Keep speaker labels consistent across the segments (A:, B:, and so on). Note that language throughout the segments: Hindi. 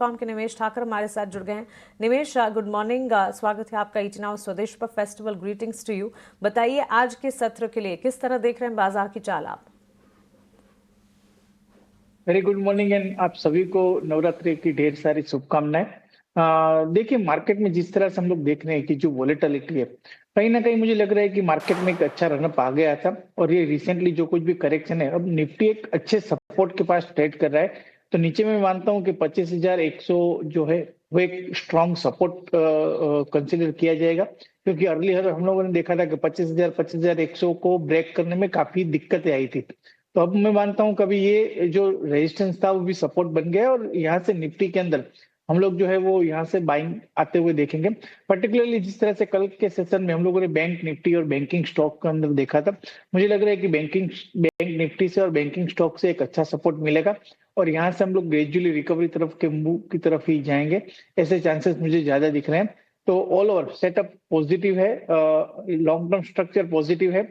A: कॉम के निमेश ठाकर हमारे साथ जुड़ गए हैं। निमेश, गुड मॉर्निंग, स्वागत है आपका ईट नाउ स्वदेश पर। Festival greetings to you. बताइए आज के सत्र के लिए किस तरह देख रहे हैं बाजार की चाल आप?
B: वेरी गुड मॉर्निंग एंड आप सभी को नवरात्रि की ढेर सारी शुभकामनाएं। देखिए, मार्केट में जिस तरह से हम लोग देख रहे हैं कि जो वोलेटिलिटी है, कहीं ना कहीं मुझे लग रहा है कि मार्केट में एक अच्छा रनअप आ गया था और ये रिसेंटली जो कुछ भी करेक्शन है, अब निफ्टी एक अच्छे सपोर्ट के पास ट्रेड कर रहा है। तो नीचे में मानता हूं कि 25,100 जो है वो एक स्ट्रॉन्ग सपोर्ट कंसिडर किया जाएगा, क्योंकि अर्लियर हम लोगों ने देखा था कि 25,100 को ब्रेक करने में काफी दिक्कतें आई थी। तो अब मैं मानता हूं कभी ये जो रेजिस्टेंस था वो भी सपोर्ट बन गया और यहाँ से निफ्टी के अंदर हम लोग जो है वो यहाँ से बाइंग आते हुए देखेंगे। पर्टिकुलरली जिस तरह से कल के सेशन में हम लोगों ने बैंक निफ्टी और बैंकिंग स्टॉक के अंदर देखा था, मुझे लग रहा है कि बैंक निफ्टी से और बैंकिंग स्टॉक से एक अच्छा सपोर्ट मिलेगा और यहाँ से हम लोग ग्रेजुअली रिकवरी तरफ के मूव की तरफ ही जाएंगे, ऐसे चांसेस मुझे ज्यादा दिख रहे हैं। तो ऑल ओवर सेटअप पॉजिटिव है, लॉन्ग टर्म स्ट्रक्चर पॉजिटिव है,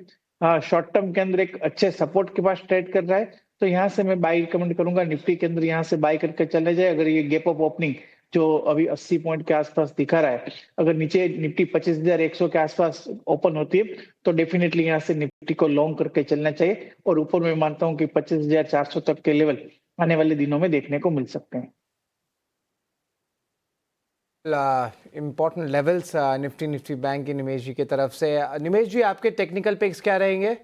B: शॉर्ट टर्म के अंदर एक अच्छे सपोर्ट के पास ट्रेड कर रहा है। तो यहाँ से मैं बाई रिकमेंड करूंगा, निफ्टी के अंदर यहाँ से बाई करके चले जाए। अगर ये गैप अप ओपनिंग जो अभी 80 पॉइंट के आसपास दिखा रहा है, अगर नीचे निफ्टी 25,100 के आसपास ओपन होती है तो डेफिनेटली यहाँ से निफ्टी को लॉन्ग करके चलना चाहिए और ऊपर मैं मानता हूँ कि 25,400 तक के लेवल आने वाले दिनों में देखने को मिल सकते हैं।
C: इम्पोर्टेंट लेवल्स निफ्टी बैंक की निमेश जी की तरफ से। निमेश जी, आपके टेक्निकल पिक्स क्या रहेंगे?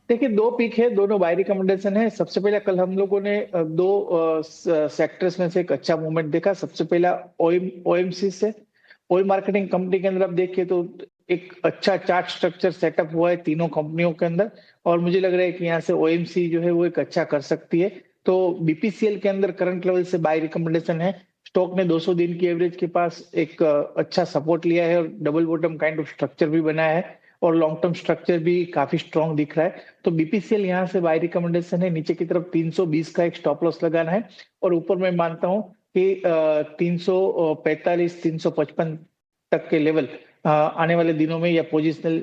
B: देखिए, दो पिक है, दोनों बाय रिकमेंडेशन है। सबसे पहले कल हम लोगों ने दो सेक्टर्स में से एक अच्छा मूवमेंट देखा। सबसे पहला ओएमसी से, ऑयल मार्केटिंग कंपनी के अंदर आप देखिए तो एक अच्छा चार्ट स्ट्रक्चर सेटअप हुआ है तीनों कंपनियों के अंदर और मुझे लग रहा है कि यहाँ से ओएमसी जो है वो एक अच्छा कर सकती है। तो बीपीसीएल के अंदर करंट लेवल से बाय रिकमेंडेशन है। स्टॉक ने 200 दिन की एवरेज के पास एक अच्छा सपोर्ट लिया है और double bottom kind of structure भी बनाया है और लॉन्ग टर्म स्ट्रक्चर भी काफी स्ट्रॉन्ग दिख रहा है। तो बीपीसीएल यहाँ से बाय रिकमेंडेशन है। नीचे की तरफ 320 का एक स्टॉप लॉस लगाना है और ऊपर मैं मानता हूँ कि 345 355 तक के लेवल आने वाले दिनों में या पोजिशनल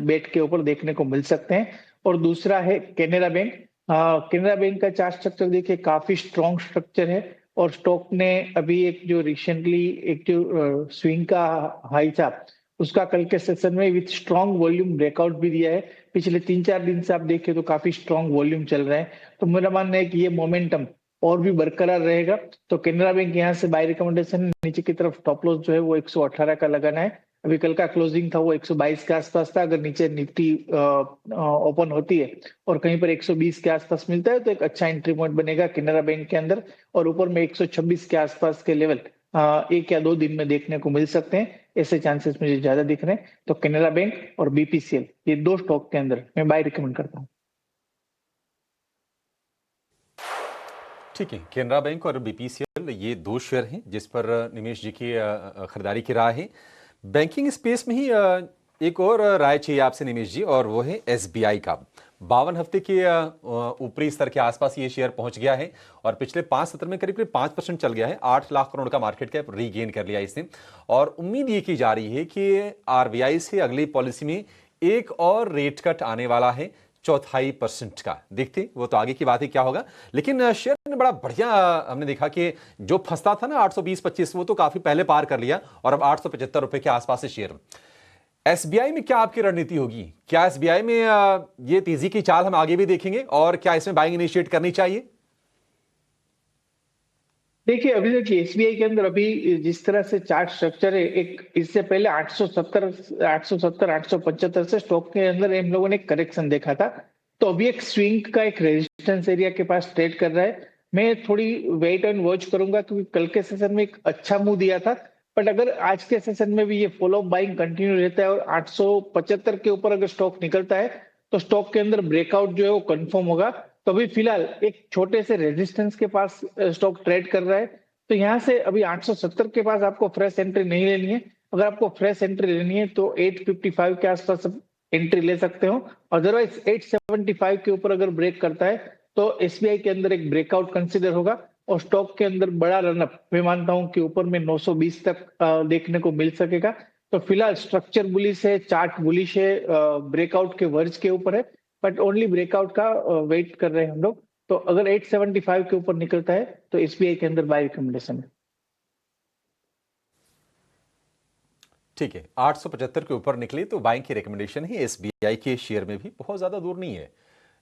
B: बेट के ऊपर देखने को मिल सकते हैं। और दूसरा है केनरा बैंक। केनरा बैंक का चार्ट स्ट्रक्चर देखिए, काफी स्ट्रॉन्ग स्ट्रक्चर है और स्टॉक ने अभी एक जो रिसेंटली एक जो स्विंग का हाई था उसका कल के सेशन में विथ स्ट्रॉन्ग वॉल्यूम ब्रेकआउट भी दिया है। पिछले 3-4 दिन से आप देखिए तो काफी स्ट्रॉन्ग वॉल्यूम चल रहा है। तो मेरा मानना है कि ये मोमेंटम और भी बरकरार रहेगा। तो केनरा बैंक यहाँ से बाय रिकमेंडेशन, नीचे की तरफ टॉप लॉस जो है वो 118 का लगाना है। अभी कल का क्लोजिंग था वो 122 के आसपास था। अगर नीचे निफ्टी ओपन होती है और कहीं पर 120 के आसपास मिलता है तो एक अच्छा एंट्री पॉइंट बनेगा केनरा बैंक के अंदर और ऊपर में 126 के आसपास के लेवल एक या दो दिन में देखने को मिल सकते हैं, ऐसे चांसेस मुझे ज्यादा दिख रहे हैं। तो केनरा बैंक और बीपीसीएल ये दो स्टॉक के अंदर मैं बाय रिकमेंड करता हूँ।
D: ठीक है, केनरा बैंक और बीपीसीएल ये दो शेयर हैं जिस पर निमेश जी की खरीदारी की राय है। बैंकिंग स्पेस में ही एक और राय चाहिए आपसे निमेश जी, और वो है एसबीआई का। 52 हफ्ते के ऊपरी स्तर के आसपास ये शेयर पहुंच गया है और पिछले 5 सत्र में करीब करीब 5% चल गया है। 8 लाख करोड़ का मार्केट कैप रीगेन कर लिया इसने और उम्मीद ये की जा रही है कि आरबीआई से अगली पॉलिसी में एक और रेट कट आने वाला है 0.25% का। देखते वो तो आगे की बात है क्या होगा, लेकिन शेयर ने बड़ा बढ़िया हमने देखा कि जो फंसता था ना 820-25 वो तो काफी पहले पार कर लिया और अब 875 रुपए के आसपास है शेयर। एसबीआई में क्या आपकी रणनीति होगी? क्या एसबीआई में ये तेजी की चाल हम आगे भी देखेंगे और क्या इसमें बाइंग इनिशिएट करनी चाहिए?
B: देखिए, अभी देखिए एसबीआई के अंदर अभी जिस तरह से चार्ट स्ट्रक्चर है, एक इससे पहले 875 से स्टॉक के अंदर हम लोगों ने करेक्शन देखा था। तो अभी एक स्विंग का एक रेजिस्टेंस एरिया के पास ट्रेड कर रहा है। मैं थोड़ी वेट एंड वॉच करूंगा क्योंकि कल के सेशन में एक अच्छा मूव दिया था, बट अगर आज के सेशन में भी ये फॉलो बाइंग कंटिन्यू रहता है और 875 के ऊपर अगर स्टॉक निकलता है तो स्टॉक के अंदर ब्रेकआउट जो है वो कंफर्म होगा। तो अभी फिलहाल एक छोटे से रेजिस्टेंस के पास स्टॉक ट्रेड कर रहा है। तो यहाँ से अभी 870 के पास आपको फ्रेश एंट्री नहीं लेनी है। अगर आपको फ्रेश एंट्री लेनी है तो 855 के आसपास एंट्री ले सकते हो। अदरवाइज 875 के ऊपर अगर ब्रेक करता है तो एसबीआई के अंदर एक ब्रेकआउट कंसिडर होगा और स्टॉक के अंदर बड़ा रनअप मैं मानता हूं कि ऊपर में 920 तक देखने को मिल सकेगा। तो फिलहाल स्ट्रक्चर बुलिश है, चार्ट बुलिश है, ब्रेकआउट के वर्ज के ऊपर है, बट ओनली ब्रेकआउट का वेट कर रहे हैं हम लोग। तो अगर 875 के ऊपर निकलता है तो एसबीआई के अंदर बाय रिकमेंडेशन है।
D: ठीक है, 875 के ऊपर निकली तो बाइंग की रिकमेंडेशन है। एसबीआई के शेयर में भी बहुत ज्यादा दूर नहीं है।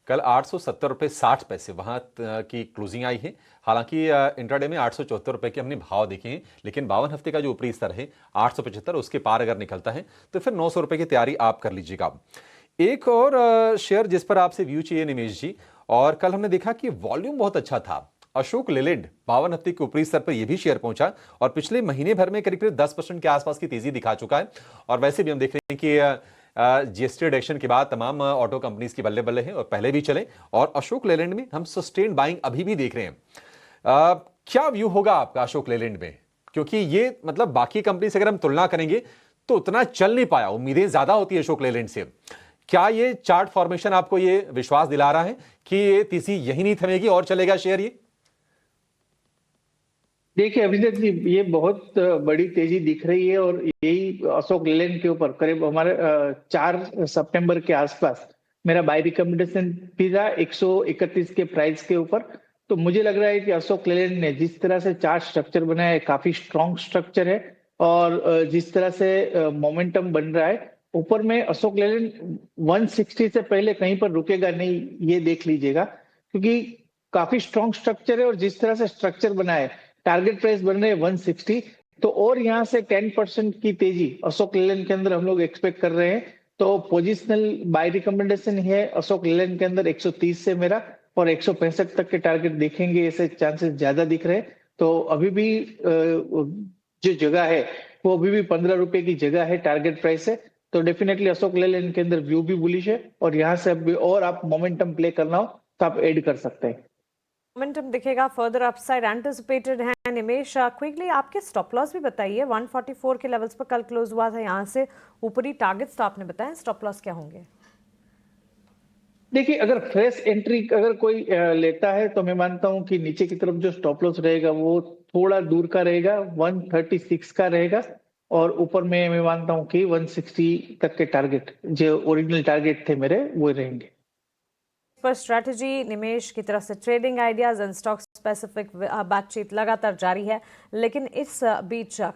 D: कल 870 रुपये 60 पैसे वहां की क्लोजिंग आई है। हालांकि इंट्राडे में 874 रुपये के हमने भाव देखे हैं, लेकिन 52 हफ्ते का जो ऊपरी स्तर है 875, उसके पार अगर निकलता है तो फिर 900 रुपये की तैयारी आप कर लीजिएगा। एक और शेयर जिस पर आपसे व्यू चाहिए निमेश जी, और कल हमने देखा कि वॉल्यूम बहुत अच्छा था। अशोक लेलैंड 52 हफ्ते के ऊपरी स्तर पर यह भी शेयर पहुंचा और पिछले महीने भर में करीब 10% के आसपास की तेजी दिखा चुका है। और वैसे भी हम देख रहे हैं कि जीएसटी रिडक्शन के बाद तमाम ऑटो कंपनीज की बल्ले बल्ले हैं और पहले भी चले, और अशोक लेलैंड में हम सस्टेन्ड बाइंग अभी भी देख रहे हैं। क्या व्यू होगा आपका अशोक लेलैंड में, क्योंकि ये मतलब बाकी कंपनी से अगर हम तुलना करेंगे तो उतना चल नहीं पाया, उम्मीदें ज्यादा होती है अशोक लेलैंड से। क्या ये चार्ट फॉर्मेशन आपको ये विश्वास दिला रहा है कि ये तेजी यही नहीं थमेगी और चलेगा शेयर ये?
B: देखिए अभिजीत जी, ये बहुत बड़ी तेजी दिख रही है और यही अशोक लेलैंड के ऊपर करीब हमारे 4 सितंबर के आसपास मेरा बाय रिकमेंडेशन भी था 131 के प्राइस के ऊपर। तो मुझे लग रहा है कि अशोक लेलैंड ने जिस तरह से चार्ट स्ट्रक्चर बनाया है काफी स्ट्रॉन्ग स्ट्रक्चर है, और जिस तरह से मोमेंटम बन रहा है ऊपर में, अशोक लेलैंड 160 से पहले कहीं पर रुकेगा नहीं, ये देख लीजिएगा, क्योंकि काफी स्ट्रॉन्ग स्ट्रक्चर है। और जिस तरह से स्ट्रक्चर बना है, टारगेट प्राइस बन रहे हैं 160, तो और यहाँ से 10% की तेजी अशोक लेलैंड के अंदर हम लोग एक्सपेक्ट कर रहे हैं। तो पोजिशनल बाय रिकमेंडेशन है अशोक लेलैंड के अंदर 130 से मेरा, और 165 तक के टारगेट देखेंगे, ऐसे चांसेस ज्यादा दिख रहे हैं। तो अभी भी जो जगह है वो अभी भी 15 रुपए की जगह है, टारगेट प्राइस है। तो डेफिनेटली अशोक लेलैंड के अंदर व्यू भी बुलिश है, और यहाँ से अभी और आप मोमेंटम प्ले करना हो तो आप ऐड कर सकते हैं।
A: मोमेंटम दिखेगा, फर्दर अपसाइड एंटिसिपेटेड है। निमेश, क्विकली आपके स्टॉप लॉस भी बताइए। 144 के लेवल्स पर कल क्लोज हुआ था, यहाँ से ऊपरी टारगेट्स तो आपने बताया, स्टॉप लॉस क्या होंगे?
B: देखिए अगर फ्रेश एंट्री अगर कोई लेता है तो मैं मानता हूं कि नीचे की तरफ जो स्टॉप लॉस रहेगा वो थोड़ा दूर का रहेगा, 136 का रहेगा, और ऊपर में मैं मानता हूं कि 160 तक के टारगेट जो ओरिजिनल टारगेट थे मेरे वो रहेंगे।
A: पर स्ट्रैटेजी निमेश की तरफ से trading ideas and stock specific बातचीत लगातार जारी है, लेकिन इस बीच